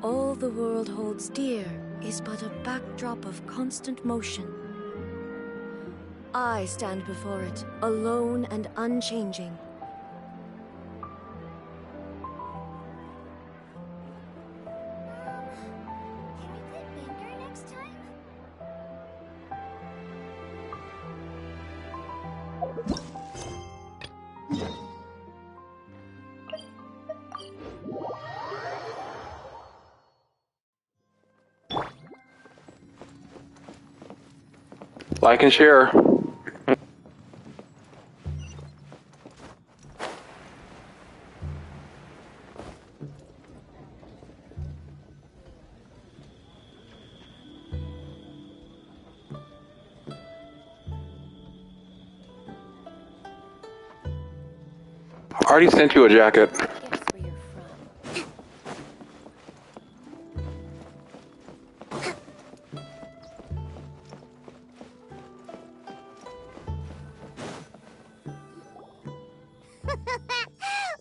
All the world holds dear is but a backdrop of constant motion. I stand before it, alone and unchanging. Can we play Banger next time? Like and share. I already sent you a jacket. Guess where you're from.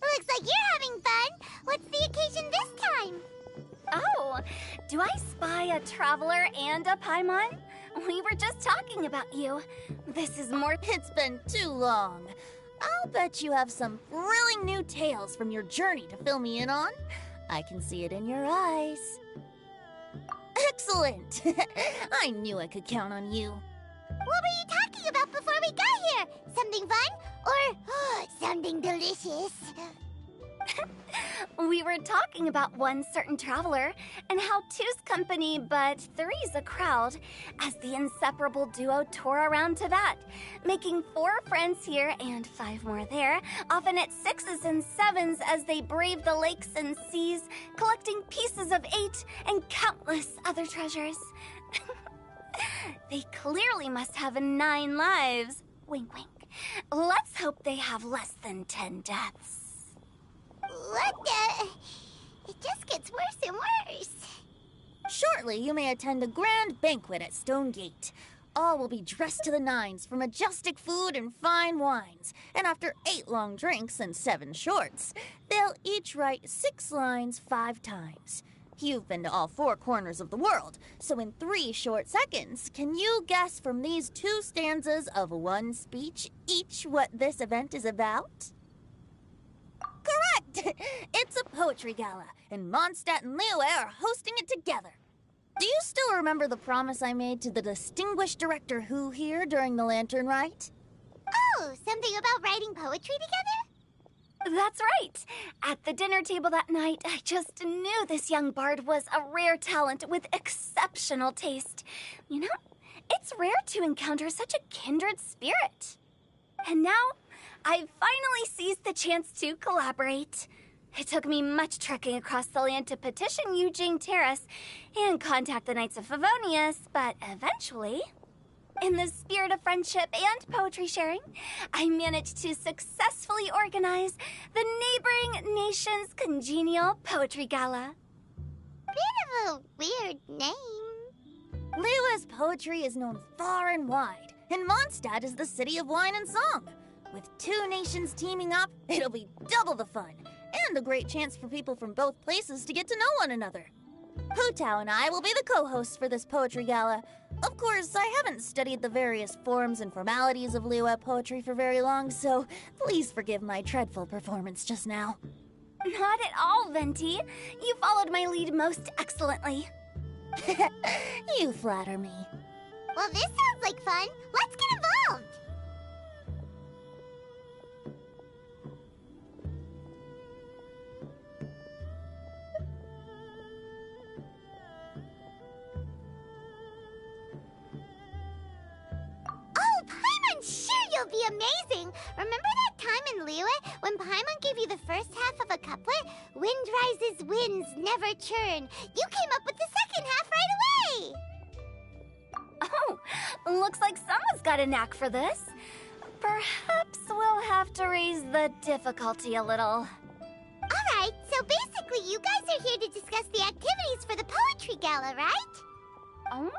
Looks like you're having fun. What's the occasion this time? Oh, do I spy a traveler and a Paimon? We were just talking about you. This is more. It's been too long. I'll bet you have some thrilling new tales from your journey to fill me in on. I can see it in your eyes. Excellent! I knew I could count on you. What were you talking about before we got here? Something fun? Or something delicious? We were talking about one certain traveler and how two's company but three's a crowd as the inseparable duo tore around Tibet, making 4 friends here and 5 more there, often at 6s and 7s as they brave the lakes and seas, collecting pieces of 8 and countless other treasures. They clearly must have 9 lives. Wink, wink. Let's hope they have less than 10 deaths. What the? It just gets worse and worse. Shortly, you may attend a grand banquet at Stone Gate. All will be dressed to the nines for majestic food and fine wines. And after 8 long drinks and 7 shorts, they'll each write 6 lines 5 times. You've been to all 4 corners of the world, so in 3 short seconds, can you guess from these 2 stanzas of 1 speech each what this event is about? Correct! It's a poetry gala, and Mondstadt and Liyue are hosting it together. Do you still remember the promise I made to the distinguished director Who here during the Lantern Rite? Oh, something about writing poetry together? That's right. At the dinner table that night, I just knew this young bard was a rare talent with exceptional taste. You know, it's rare to encounter such a kindred spirit. And now, I've finally seized the chance to collaborate. It took me much trekking across the land to petition Eugene Terrace and contact the Knights of Favonius, but eventually, in the spirit of friendship and poetry sharing, I managed to successfully organize the neighboring nation's congenial poetry gala. Bit of a weird name. Liyue's poetry is known far and wide, and Mondstadt is the city of wine and song. With 2 nations teaming up, it'll be double the fun, and a great chance for people from both places to get to know one another. Hu Tao and I will be the co-hosts for this poetry gala. Of course, I haven't studied the various forms and formalities of Liyue poetry for very long, so please forgive my dreadful performance just now. Not at all, Venti. You followed my lead most excellently. You flatter me. Well, this sounds like fun. Let's get involved. Oh, Paimon, sure you'll be amazing. Remember that time in Liyue when Paimon gave you the first half of a couplet? Wind rises, winds never churn. You came up with the second half right away. Oh, looks like someone's got a knack for this. Perhaps we'll have to raise the difficulty a little. Alright, so basically you guys are here to discuss the activities for the poetry gala, right? Oh,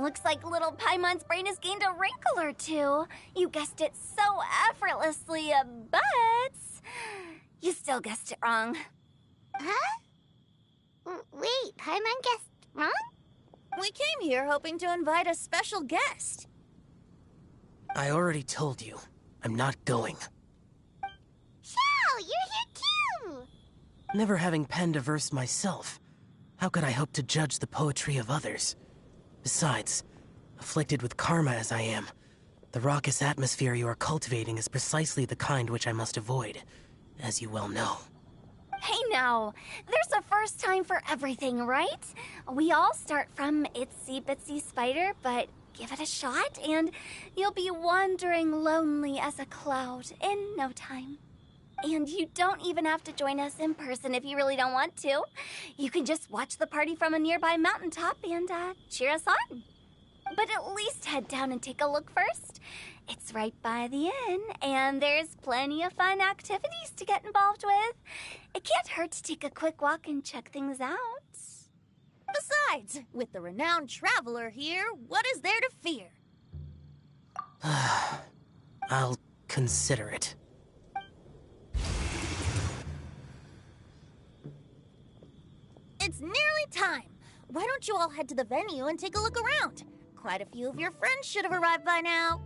looks like little Paimon's brain has gained a wrinkle or 2. You guessed it so effortlessly, but you still guessed it wrong. Huh? Wait, We came here hoping to invite a special guest. I already told you. I'm not going. Xiao, you're here too! Never having penned a verse myself, how could I hope to judge the poetry of others? Besides, afflicted with karma as I am, the raucous atmosphere you are cultivating is precisely the kind which I must avoid, as you well know. Hey now, there's a first time for everything, right? We all start from itsy bitsy spider, but give it a shot and you'll be wandering lonely as a cloud in no time. And you don't even have to join us in person if you really don't want to. You can just watch the party from a nearby mountaintop and cheer us on. But at least head down and take a look first. It's right by the inn, and there's plenty of fun activities to get involved with. It can't hurt to take a quick walk and check things out. Besides, with the renowned traveler here, what is there to fear? I'll consider it. It's nearly time. Why don't you all head to the venue and take a look around? Quite a few of your friends should have arrived by now.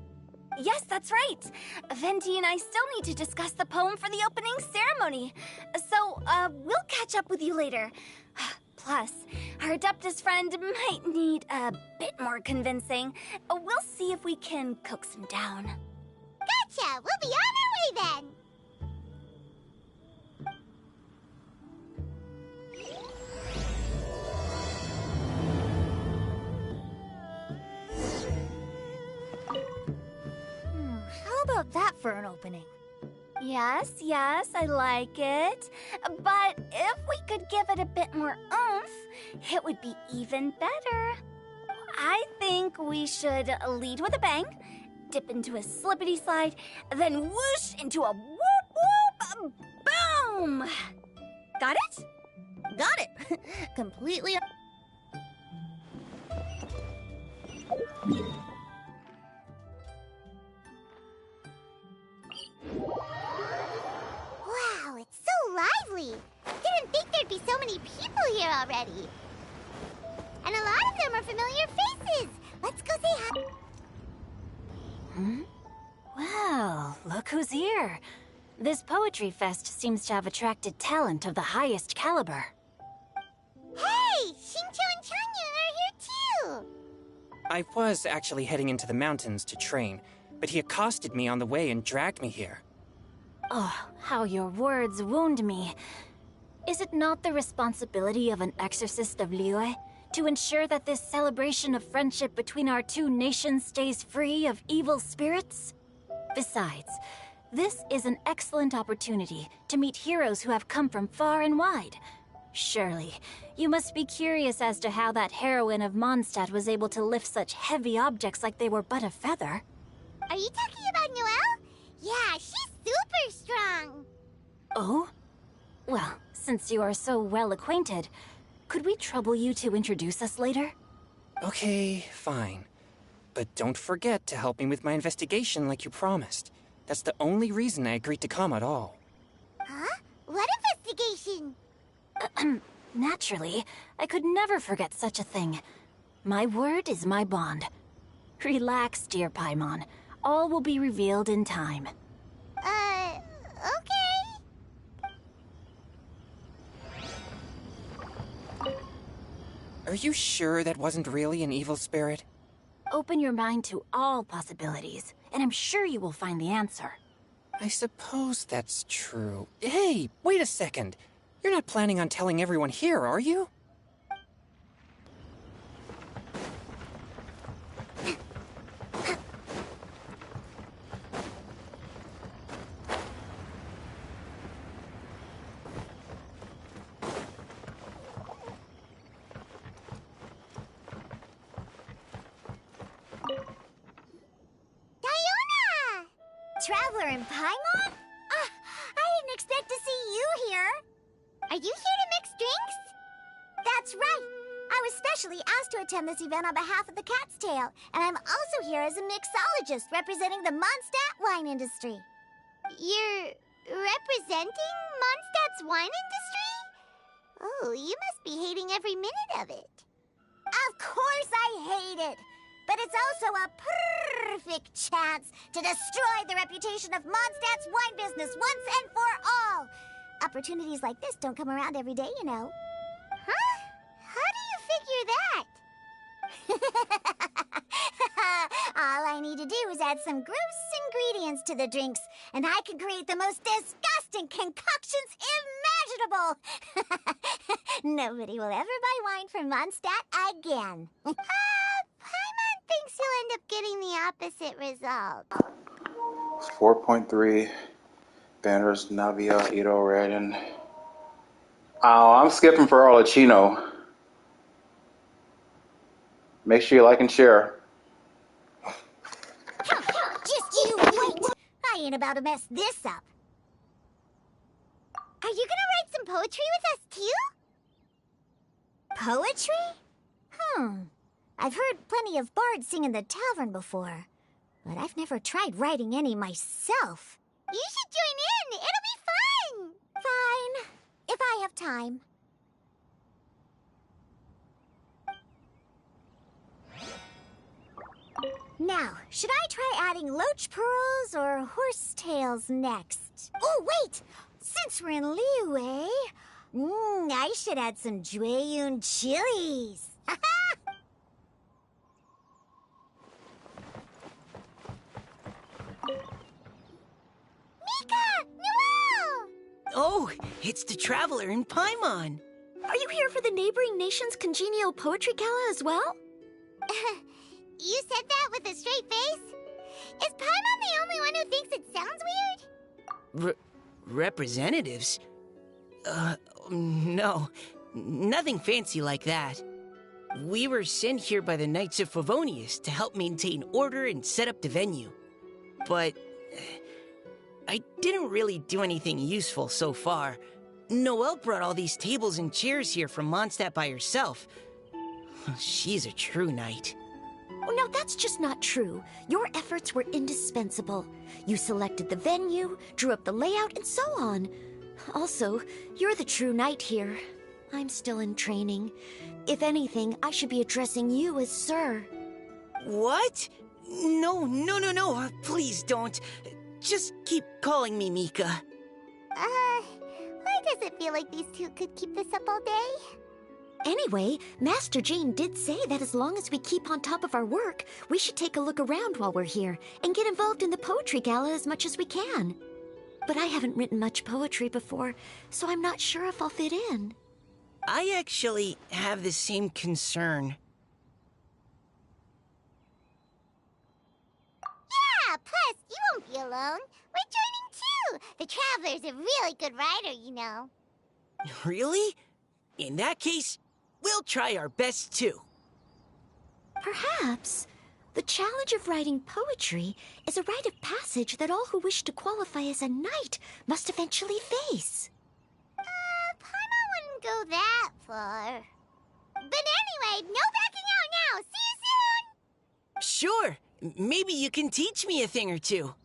Yes, that's right. Venti and I still need to discuss the poem for the opening ceremony. So, we'll catch up with you later. Plus, our Adeptus friend might need a bit more convincing. We'll see if we can coax him down. Gotcha! We'll be on our way then! How about that for an opening? Yes, I like it. But if we could give it a bit more oomph, it would be even better. I think we should lead with a bang, dip into a slippity slide, then whoosh into a whoop whoop boom! Got it? Got it. Completely. Wow, it's so lively! Didn't think there'd be so many people here already. And a lot of them are familiar faces. Let's go say hi. Well, look who's here. This poetry fest seems to have attracted talent of the highest caliber. Hey, Xingqiu and Changyun are here too. I was actually heading into the mountains to train, but he accosted me on the way and dragged me here. Oh, how your words wound me. Is it not the responsibility of an exorcist of Liyue to ensure that this celebration of friendship between our two nations stays free of evil spirits? Besides, this is an excellent opportunity to meet heroes who have come from far and wide. Surely, you must be curious as to how that heroine of Mondstadt was able to lift such heavy objects like they were but a feather. Are you talking about Noelle? Yeah, she's super strong. Oh? Well, since you are so well acquainted, could we trouble you to introduce us later? Okay, fine. But don't forget to help me with my investigation like you promised. That's the only reason I agreed to come at all. Huh? What investigation? Naturally, I could never forget such a thing. My word is my bond. Relax, dear Paimon. All will be revealed in time. Okay. Are you sure that wasn't really an evil spirit? Open your mind to all possibilities, and I'm sure you will find the answer. I suppose that's true. Hey, wait a second. You're not planning on telling everyone here, are you? Diona! Traveler in Paimon? I didn't expect to see you here. Are you here to mix drinks? That's right. I was specially asked to attend this event on behalf of the Cat's Tail, and I'm also here as a mixologist representing the Mondstadt wine industry. You're representing Mondstadt's wine industry? Oh, you must be hating every minute of it. Of course I hate it! But it's also a perfect chance to destroy the reputation of Mondstadt's wine business once and for all! Opportunities like this don't come around every day, you know. Huh? How do you figure that? All I need to do is add some gross ingredients to the drinks, and I can create the most disgusting concoctions imaginable! Nobody will ever buy wine from Mondstadt again. Paimon thinks you'll end up getting the opposite result. 4.3. Banners, Navia, Ito, Raiden. Oh, I'm skipping for Arlecchino. Make sure you like and share. Just you wait! I ain't about to mess this up. Are you gonna write some poetry with us, too? Poetry? I've heard plenty of bards sing in the tavern before, but I've never tried writing any myself. You should join in! It'll be fun! Fine, if I have time. Now, should I try adding loach pearls or horse tails next? Oh, wait! Since we're in Liyue, I should add some Jueyun chilies. Mika! Noel! Oh, it's the Traveler in Paimon. Are you here for the neighboring nation's congenial poetry gala as well? You said that with a straight face? Is Paimon the only one who thinks it sounds weird? Representatives? No. Nothing fancy like that. We were sent here by the Knights of Favonius to help maintain order and set up the venue. But I didn't really do anything useful so far. Noelle brought all these tables and chairs here from Mondstadt by herself. She's a true knight. Oh, no, that's just not true. Your efforts were indispensable. You selected the venue, drew up the layout, and so on. Also, you're the true knight here. I'm still in training. If anything, I should be addressing you as Sir. What? No. Please don't. Just keep calling me Mika. Why does it feel like these two could keep this up all day? Anyway, Master Jane did say that as long as we keep on top of our work, we should take a look around while we're here and get involved in the poetry gala as much as we can. But I haven't written much poetry before, so I'm not sure if I'll fit in. I actually have the same concern. Yeah, plus, you won't be alone. We're joining too. The Traveler's a really good writer, you know. Really? In that case, we'll try our best too. Perhaps. The challenge of writing poetry is a rite of passage that all who wish to qualify as a knight must eventually face. Paimon wouldn't go that far. But anyway, no backing out now. See you soon! Sure. Maybe you can teach me a thing or two.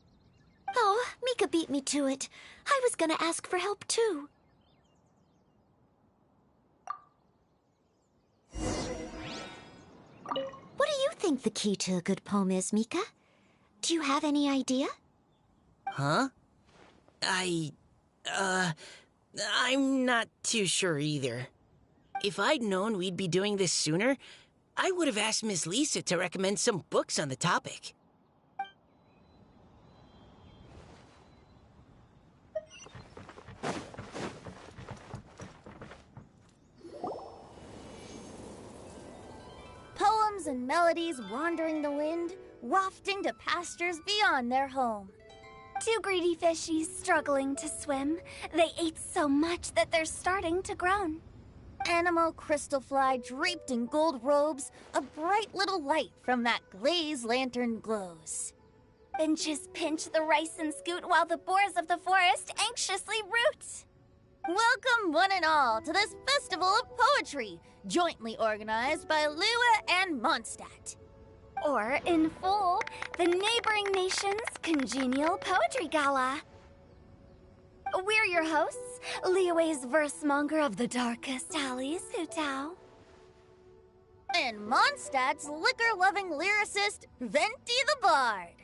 Oh, Mika beat me to it. I was gonna ask for help too. What do you think the key to a good poem is, Mika? Do you have any idea? Huh? I'm not too sure either. If I'd known we'd be doing this sooner, I would have asked Miss Lisa to recommend some books on the topic. Poems and melodies wandering the wind, wafting to pastures beyond their home. Two greedy fishies struggling to swim. They ate so much that they're starting to groan. Animal crystal fly draped in gold robes, a bright little light from that glazed lantern glows. Finches pinch the rice and scoot while the boars of the forest anxiously root. Welcome one and all to this festival of poetry, jointly organized by Liyue and Mondstadt. Or, in full, the neighboring nation's congenial poetry gala. We're your hosts, Liyue's verse monger of the darkest alleys, Hu Tao. and Mondstadt's liquor-loving lyricist, Venti the Bard.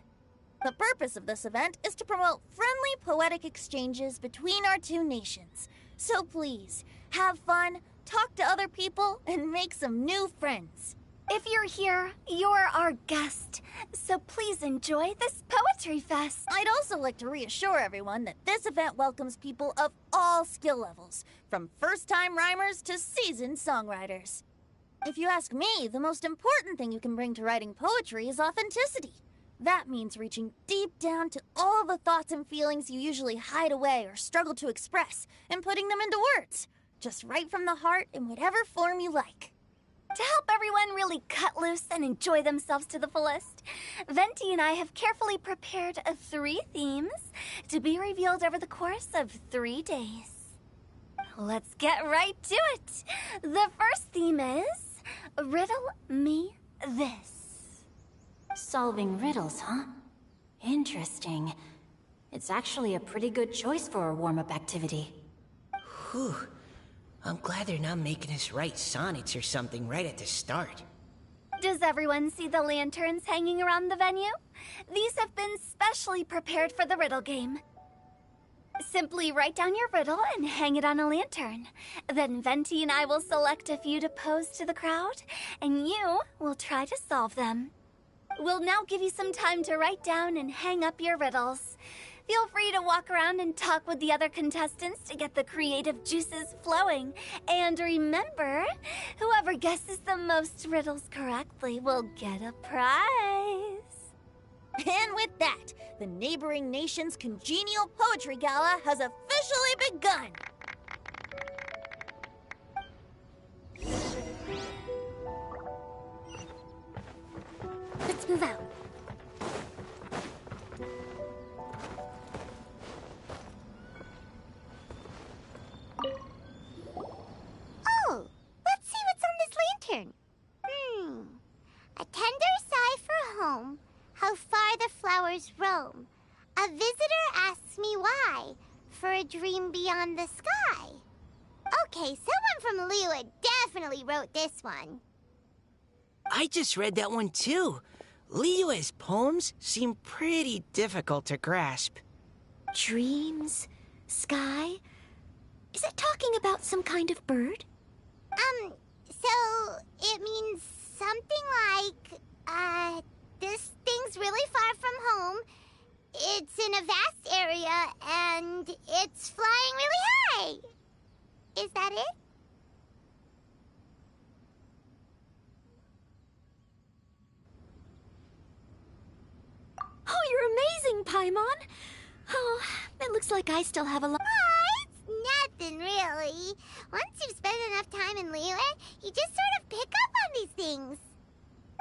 The purpose of this event is to promote friendly poetic exchanges between our two nations. So please, have fun, talk to other people, and make some new friends. If you're here, you're our guest, so please enjoy this poetry fest. I'd also like to reassure everyone that this event welcomes people of all skill levels, from first-time rhymers to seasoned songwriters. If you ask me, the most important thing you can bring to writing poetry is authenticity. That means reaching deep down to all the thoughts and feelings you usually hide away or struggle to express, and putting them into words. Just right from the heart in whatever form you like. To help everyone really cut loose and enjoy themselves to the fullest, Venti and I have carefully prepared 3 themes to be revealed over the course of 3 days. Let's get right to it. The first theme is Riddle Me This. Solving riddles, huh? Interesting. It's actually a pretty good choice for a warm-up activity. Whew. I'm glad they're not making us write sonnets or something right at the start. Does everyone see the lanterns hanging around the venue? These have been specially prepared for the riddle game. Simply write down your riddle and hang it on a lantern. Then Venti and I will select a few to pose to the crowd, and you will try to solve them. We'll now give you some time to write down and hang up your riddles. Feel free to walk around and talk with the other contestants to get the creative juices flowing. And remember, whoever guesses the most riddles correctly will get a prize. And with that, the neighboring nation's congenial poetry gala has officially begun. Let's move out. Oh, let's see what's on this lantern. A tender sigh for home, how far the flowers roam. A visitor asks me why, for a dream beyond the sky. Okay, someone from Liyue definitely wrote this one. I just read that one too. Liyue's poems seem pretty difficult to grasp. Dreams? Sky? Is it talking about some kind of bird? So it means something like, this thing's really far from home. It's in a vast area, and it's flying really high. Is that it? Oh, you're amazing, Paimon! Oh, it looks like I still have a lot. It's nothing, really. Once you've spent enough time in Liyue, you just sort of pick up on these things.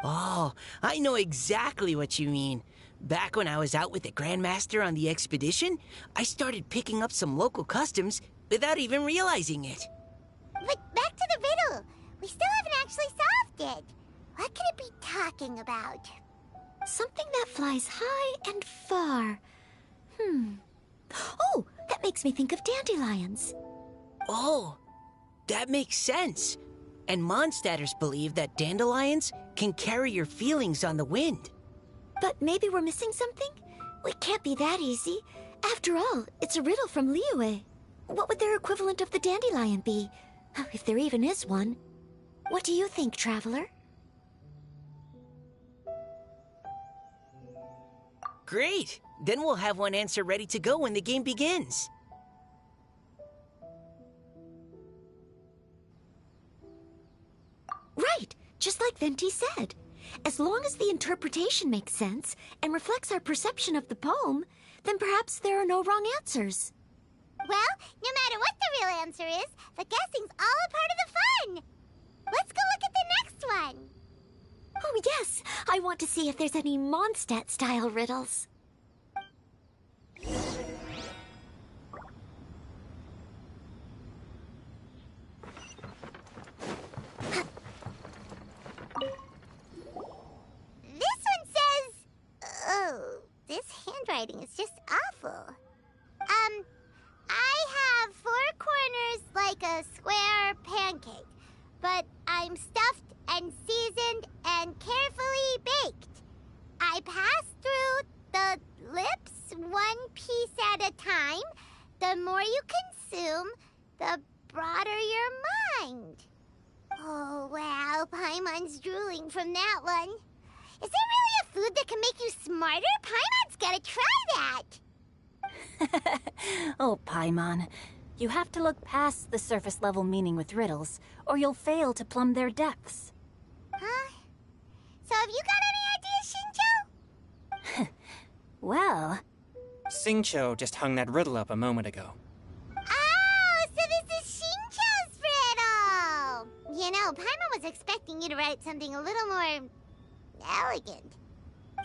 Oh, I know exactly what you mean. Back when I was out with the Grandmaster on the expedition, I started picking up some local customs without even realizing it. But back to the riddle. We still haven't actually solved it. What could it be talking about? Something that flies high and far. Oh, that makes me think of dandelions. Oh, that makes sense. And Mondstadters believe that dandelions can carry your feelings on the wind. But maybe we're missing something? It can't be that easy. After all, it's a riddle from Liyue. What would their equivalent of the dandelion be? If there even is one. What do you think, Traveler? Great! Then we'll have one answer ready to go when the game begins. Right, just like Venti said. As long as the interpretation makes sense and reflects our perception of the poem, then perhaps there are no wrong answers. Well, no matter what the real answer is, the guessing's all a part of the fun. Let's go look at the next one. Oh, yes. I want to see if there's any Mondstadt-style riddles. This one says... Oh, this handwriting is just awful. I have 4 corners like a square pancake, but I'm stuffed and seasoned carefully baked. I pass through the lips one piece at a time. The more you consume, the broader your mind. Oh, wow, Paimon's drooling from that one. Is there really a food that can make you smarter? Paimon's gotta try that! Oh, Paimon. You have to look past the surface level meaning with riddles, or you'll fail to plumb their depths. Huh? So have you got any ideas, Shinjo? Well, Xingqiu just hung that riddle up a moment ago. Oh, so this is Shincho's riddle! You know, Paimon was expecting you to write something a little more elegant.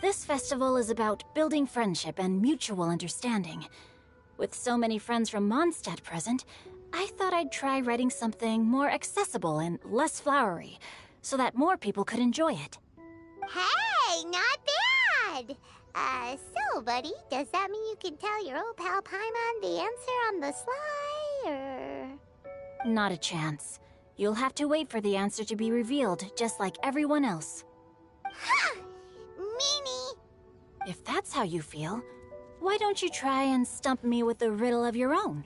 this festival is about building friendship and mutual understanding. With so many friends from Mondstadt present, I thought I'd try writing something more accessible and less flowery, so that more people could enjoy it. Hey, not bad! So, buddy, does that mean you can tell your old pal Paimon the answer on the sly, or...? Not a chance. You'll have to wait for the answer to be revealed, just like everyone else. Ha! Meanie! If that's how you feel, why don't you try and stump me with a riddle of your own?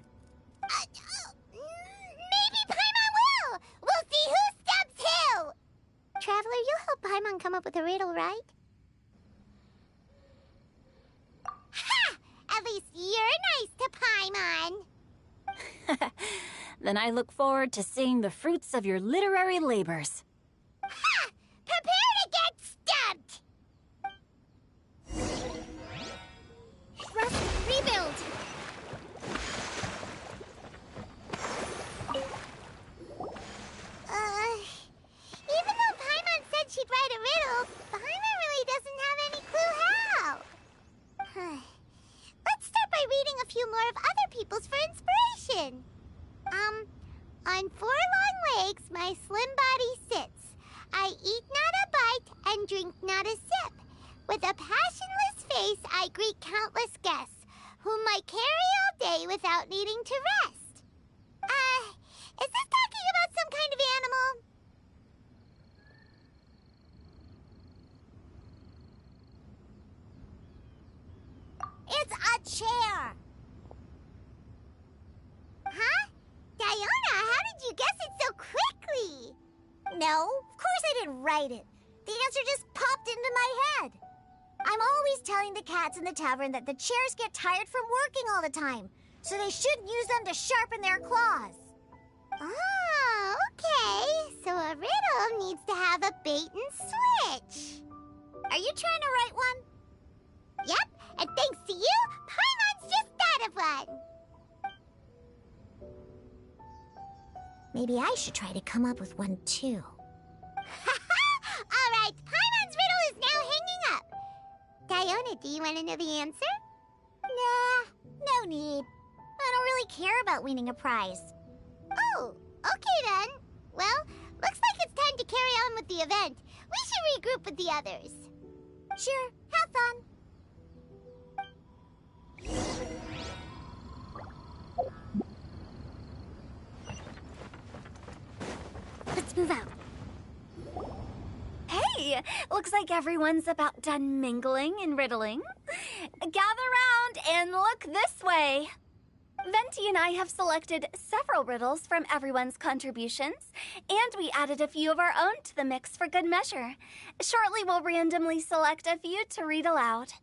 Maybe Paimon will! We'll see who stumps who! Traveler, you'll help Paimon come up with a riddle, right? Ha! At least you're nice to Paimon! Then I look forward to seeing the fruits of your literary labors. Ha! Prepare to get stumped! Thrust rebuild! Even though Paimon said she'd write a riddle, Paimon really doesn't have any clue how. Let's start by reading a few more of other people's for inspiration. On 4 long legs, my slim body sits. I eat not a bite and drink not a sip. With a passionless face, I greet countless guests, whom I carry all day without needing to rest. Is this talking about some kind of animal? It's a chair! Huh? Diona, how did you guess it so quickly? No, of course I didn't write it. The answer just popped into my head. I'm always telling the cats in the tavern that the chairs get tired from working all the time, so they shouldn't use them to sharpen their claws. Oh, okay. So a riddle needs to have a bait and switch. Are you trying to write one? Yep, and thanks to you, Paimon's just thought of one. Maybe I should try to come up with one, too. All right, Paimon's riddle is now hanging up. Diona, do you want to know the answer? Nah, no need. I don't really care about winning a prize. Oh, okay then. Well, looks like it's time to carry on with the event. We should regroup with the others. Sure, have fun. Let's move out. Hey, looks like everyone's about done mingling and riddling. Gather round and look this way. Venti and I have selected several riddles from everyone's contributions, and we added a few of our own to the mix for good measure. Shortly, we'll randomly select a few to read aloud.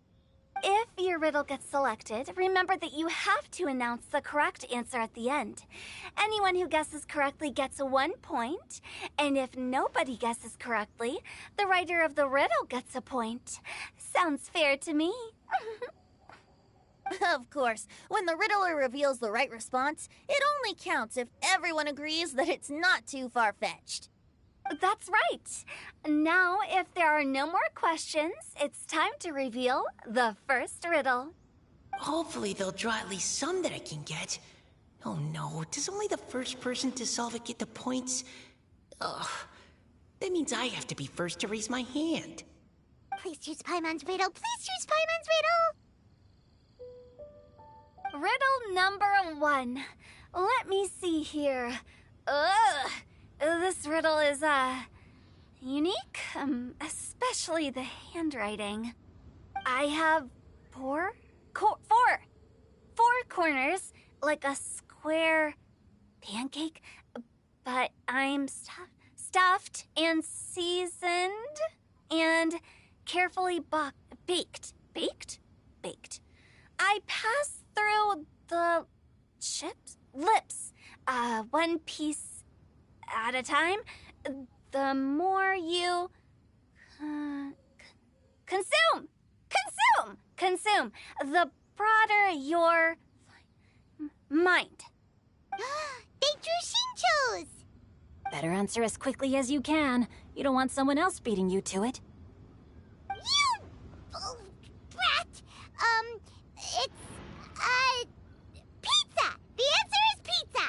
If your riddle gets selected, remember that you have to announce the correct answer at the end. Anyone who guesses correctly gets 1 point, and if nobody guesses correctly, the writer of the riddle gets a point. Sounds fair to me. Of course, when the riddler reveals the right response, it only counts if everyone agrees that it's not too far-fetched. That's right. Now, if there are no more questions, it's time to reveal the first riddle. Hopefully they'll draw at least some that I can get. Oh no, does only the first person to solve it get the points? Ugh, that means I have to be first to raise my hand. Please choose Paimon's riddle. Please choose Paimon's riddle. Riddle number 1. Let me see here. Ugh. This riddle is, unique, especially the handwriting. I have four corners, like a square pancake, but I'm stuffed and seasoned and carefully baked. Baked. I pass through the lips, one piece at a time. The more you consume, the broader your mind. They drew Shinchos! Better answer as quickly as you can. You don't want someone else beating you to it. You... oh, brat! It's... pizza! The answer is pizza!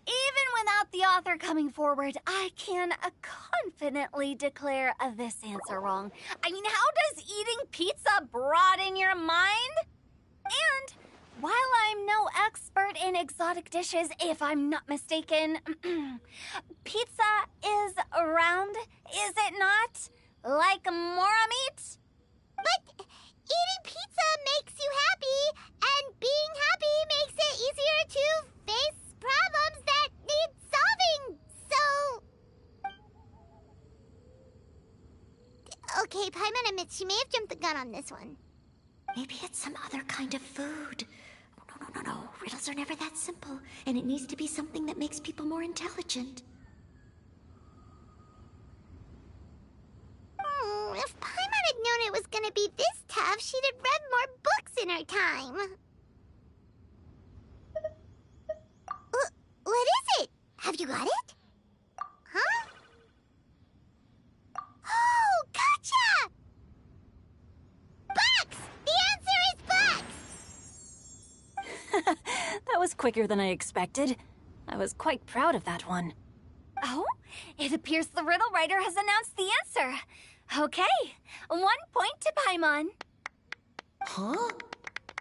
Even without the author coming forward, I can confidently declare this answer wrong. I mean, how does eating pizza broaden your mind? And while I'm no expert in exotic dishes, if I'm not mistaken, pizza is round, is it not? Like mora meat? But eating pizza makes you happy, and being happy makes it easier to face problems that need solving, so... Okay, Paimon admits she may have jumped the gun on this one. Maybe it's some other kind of food. No. Riddles are never that simple, and it needs to be something that makes people more intelligent. If Paimon had known it was gonna be this tough, she'd have read more books in her time. What is it? Have you got it? Huh? Oh, gotcha! Bucks! The answer is bucks! That was quicker than I expected. I was quite proud of that one. Oh, it appears the riddle writer has announced the answer. Okay, 1 point to Paimon. Huh?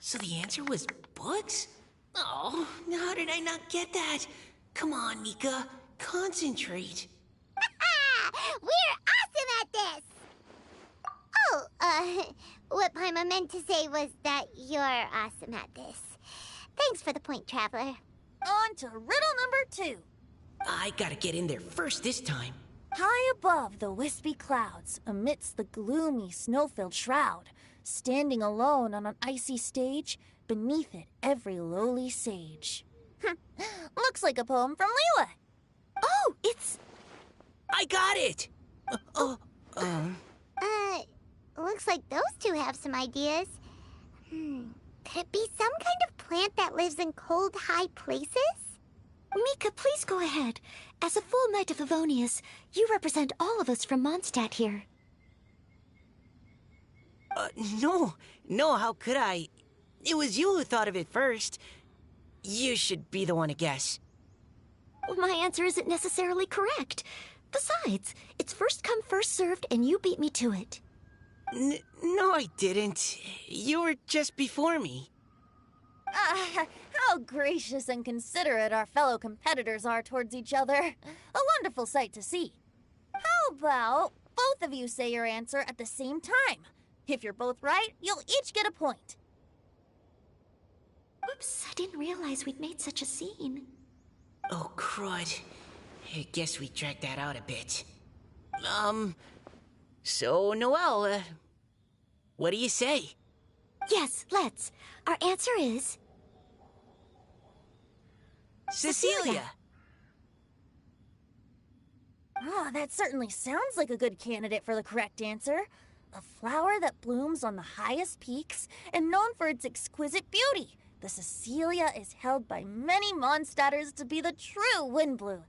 So the answer was books? Oh, how did I not get that? Come on, Mika. Concentrate. We're awesome at this! Oh, what Paimon meant to say was that you're awesome at this. Thanks for the point, Traveler. On to riddle number 2. I gotta get in there first this time. High above the wispy clouds, amidst the gloomy snow-filled shroud, standing alone on an icy stage, beneath it every lowly sage. Looks like a poem from Liyue. Oh, it's... I got it! Looks like those two have some ideas. Could it be some kind of plant that lives in cold, high places? Mika, please go ahead. As a full Knight of Favonius, you represent all of us from Mondstadt here. No, how could I? It was you who thought of it first. You should be the one to guess. My answer isn't necessarily correct. Besides, it's first come, first served, and you beat me to it. No, I didn't. You were just before me. How gracious and considerate our fellow competitors are towards each other. A wonderful sight to see. How about both of you say your answer at the same time? If you're both right, you'll each get a point. Oops, I didn't realize we'd made such a scene. Oh, crud. I guess we dragged that out a bit. So, Noelle, what do you say? Yes, let's. Our answer is... Cecilia! Oh, that certainly sounds like a good candidate for the correct answer. A flower that blooms on the highest peaks and known for its exquisite beauty. The Cecilia is held by many Mondstadters to be the true Windblue.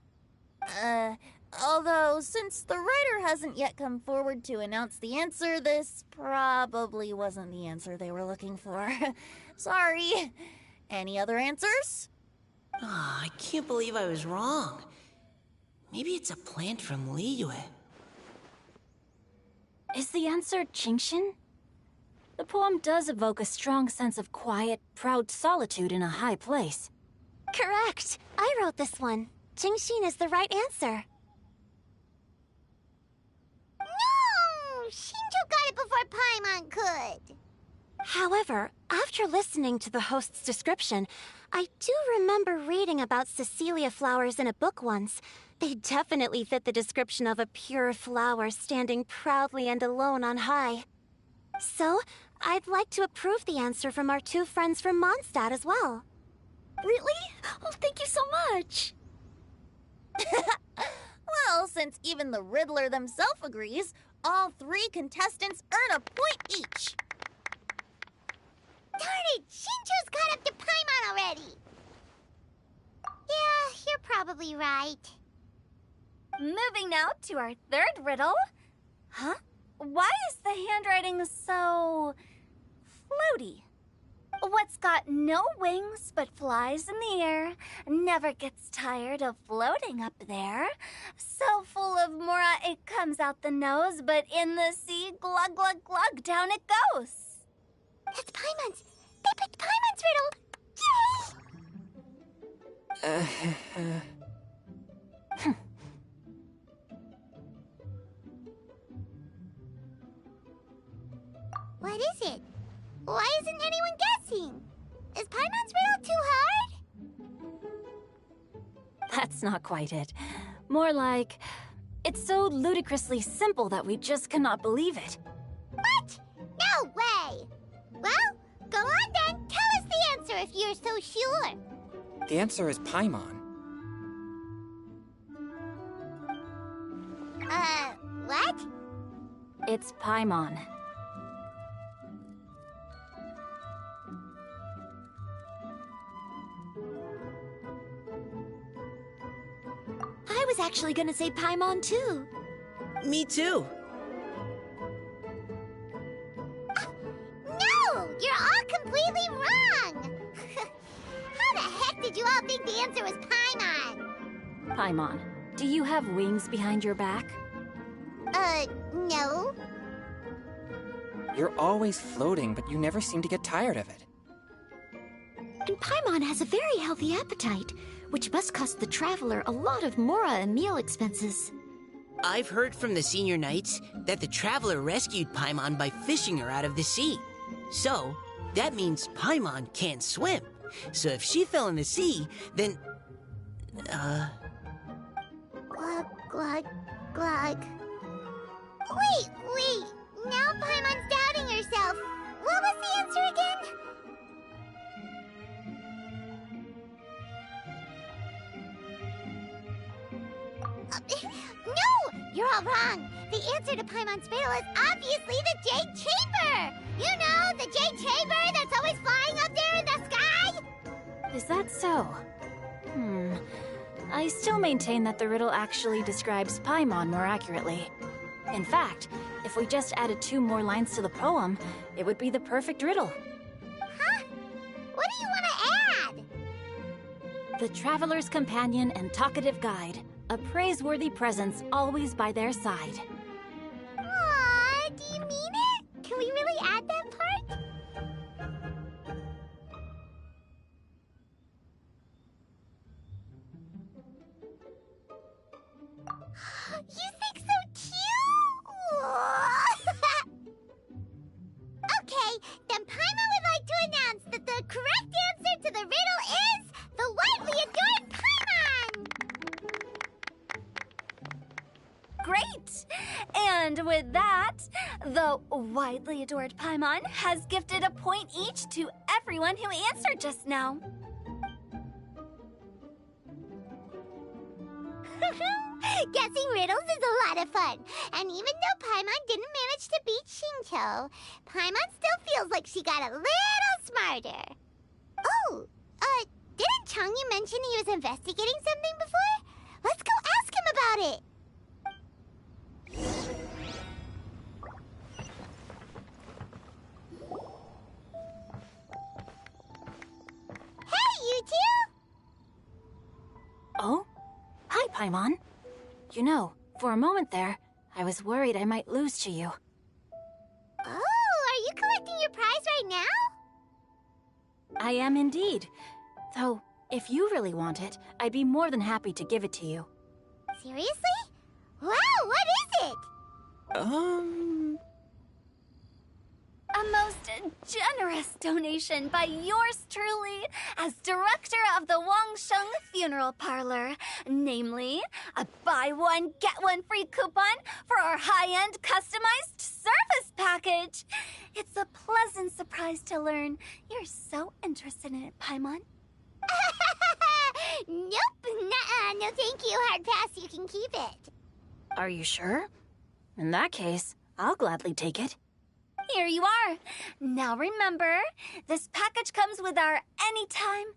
Although, since the writer hasn't yet come forward to announce the answer, this probably wasn't the answer they were looking for. Sorry. Any other answers? I can't believe I was wrong. Maybe it's a plant from Liyue. Is the answer Genshin? The poem does evoke a strong sense of quiet, proud solitude in a high place. Correct. I wrote this one. Genshin is the right answer. Shinjo got it before Paimon could. However, after listening to the host's description, I do remember reading about Cecilia flowers in a book once. They definitely fit the description of a pure flower standing proudly and alone on high. So, I'd like to approve the answer from our two friends from Mondstadt as well. Really? Oh, thank you so much. Well, since even the Riddler themselves agrees, all 3 contestants earn a point each. Darn it! Shinjo's caught up to Paimon already! Yeah, you're probably right. Moving now to our 3rd riddle. Huh? Why is the handwriting so floaty? What's got no wings but flies in the air, never gets tired of floating up there. So full of mora it comes out the nose, but in the sea, glug glug glug, down it goes. That's Paimon's! They picked Paimon's riddle! Yay! What is it? Why isn't anyone guessing? Is Paimon's riddle too hard? That's not quite it. More like, it's so ludicrously simple that we just cannot believe it. What? No way! Well, go on then. Tell us the answer if you're so sure. The answer is Paimon. What? It's Paimon. I was actually gonna say Paimon too. Me too. No! You're all completely wrong! How the heck did you all think the answer was Paimon? Paimon, do you have wings behind your back? No. You're always floating, but you never seem to get tired of it. And Paimon has a very healthy appetite, which must cost the traveler a lot of mora and meal expenses. I've heard from the senior knights that the traveler rescued Paimon by fishing her out of the sea. So, that means Paimon can't swim. So if she fell in the sea, then... Glug, glug, glug. Wait! Now Paimon's doubting herself. What was the answer again? No! You're all wrong. The answer to Paimon's riddle is obviously the Jade Chamber! You know, the Jade Chamber that's always flying up there in the sky? Is that so? I still maintain that the riddle actually describes Paimon more accurately. In fact, if we just added 2 more lines to the poem, it would be the perfect riddle. Huh? What do you want to add? The traveler's companion and talkative guide, a praiseworthy presence always by their side. Aw, do you mean it? Can we really add that part? You think so too? Okay, then Paimon would like to announce that the correct answer to the riddle is the widely adored Paimon! Great! And with that, the widely adored Paimon has gifted a point each to everyone who answered just now. Guessing riddles is a lot of fun. And even though Paimon didn't manage to beat Shinjo, Paimon still feels like she got a little smarter. Oh, didn't Changyu mention he was investigating something before? Let's go ask him about it. Hey, you two! Oh? Hi, Paimon. You know, for a moment there, I was worried I might lose to you. Oh, are you collecting your prize right now? I am indeed. Though, if you really want it, I'd be more than happy to give it to you. Seriously? Wow, what is it? A most generous donation by yours truly as director of the Wangsheng Funeral Parlor. Namely, a buy one, get one free coupon for our high-end customized service package. It's a pleasant surprise to learn you're so interested in it, Paimon. Nope, nuh-uh, no thank you, hard pass, you can keep it. Are you sure? In that case, I'll gladly take it. Here you are. Now remember, this package comes with our anytime,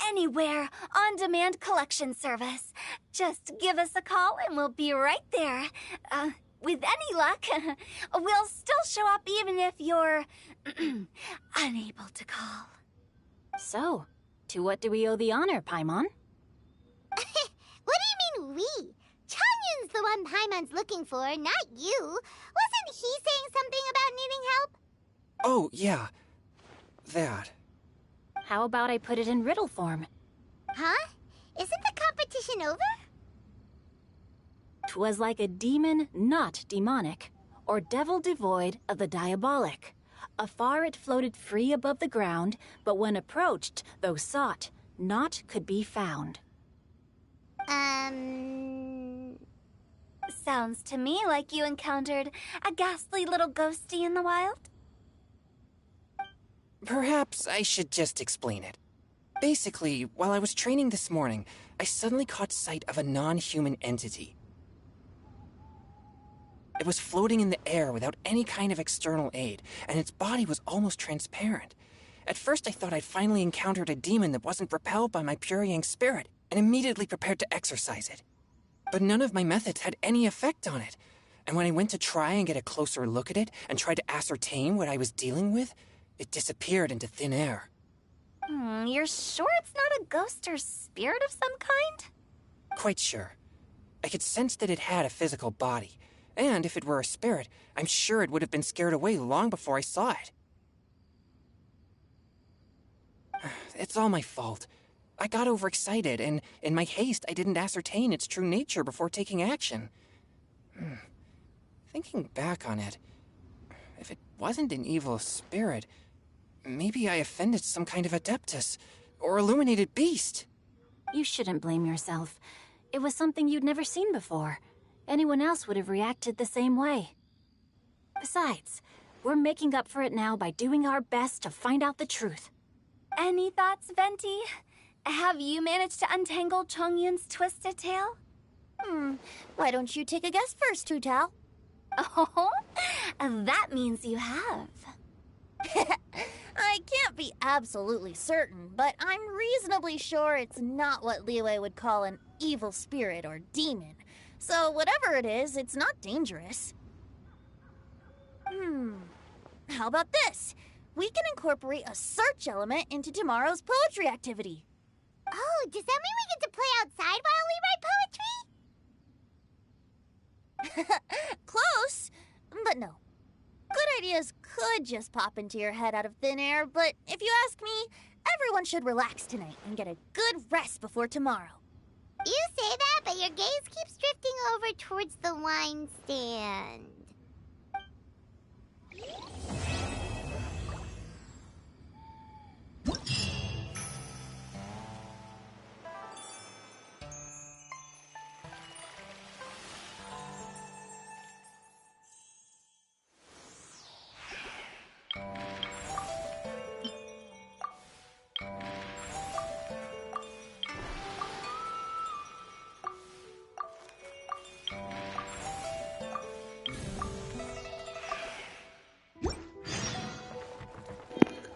anywhere, on-demand collection service. Just give us a call and we'll be right there. With any luck, we'll still show up even if you're unable to call. So, to what do we owe the honor, Paimon? What do you mean we? Changyun's the one Paimon's looking for, not you. Wasn't he saying something about needing help? Oh, yeah. That. How about I put it in riddle form? Huh? Isn't the competition over? 'Twas like a demon not demonic, or devil devoid of the diabolic. Afar it floated free above the ground, but when approached, though sought, naught could be found. Sounds to me like you encountered a ghastly little ghosty in the wild. Perhaps I should just explain it. Basically, while I was training this morning, I suddenly caught sight of a non-human entity. It was floating in the air without any kind of external aid, and its body was almost transparent. At first I thought I'd finally encountered a demon that wasn't repelled by my pure yang spirit, and immediately prepared to exorcise it. But none of my methods had any effect on it, and when I went to try and get a closer look at it and try to ascertain what I was dealing with, it disappeared into thin air. You're sure it's not a ghost or spirit of some kind? Quite sure. I could sense that it had a physical body, and if it were a spirit, I'm sure it would have been scared away long before I saw it. It's all my fault. I got overexcited, and in my haste, I didn't ascertain its true nature before taking action. Thinking back on it, if it wasn't an evil spirit, maybe I offended some kind of adeptus, or illuminated beast. You shouldn't blame yourself. It was something you'd never seen before. Anyone else would have reacted the same way. Besides, we're making up for it now by doing our best to find out the truth. Any thoughts, Venti? Have you managed to untangle Chongyun's twisted tail? Why don't you take a guess first, Hu Tao? Oh, that means you have. I can't be absolutely certain, but I'm reasonably sure it's not what Liyue would call an evil spirit or demon. So whatever it is, it's not dangerous. How about this? We can incorporate a search element into tomorrow's poetry activity. Oh, does that mean we get to play outside while we write poetry? Close, but no. Good ideas could just pop into your head out of thin air, but if you ask me, everyone should relax tonight and get a good rest before tomorrow. You say that, but your gaze keeps drifting over towards the wine stand.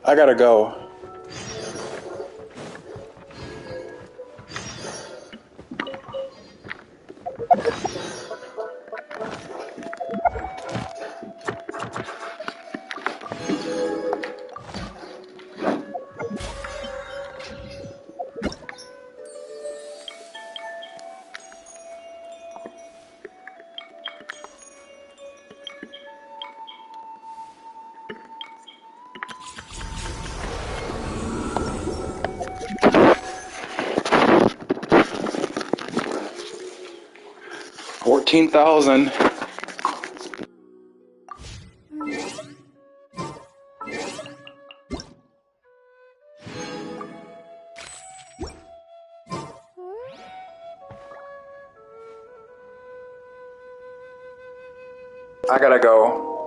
I gotta go. $14,000. I gotta go.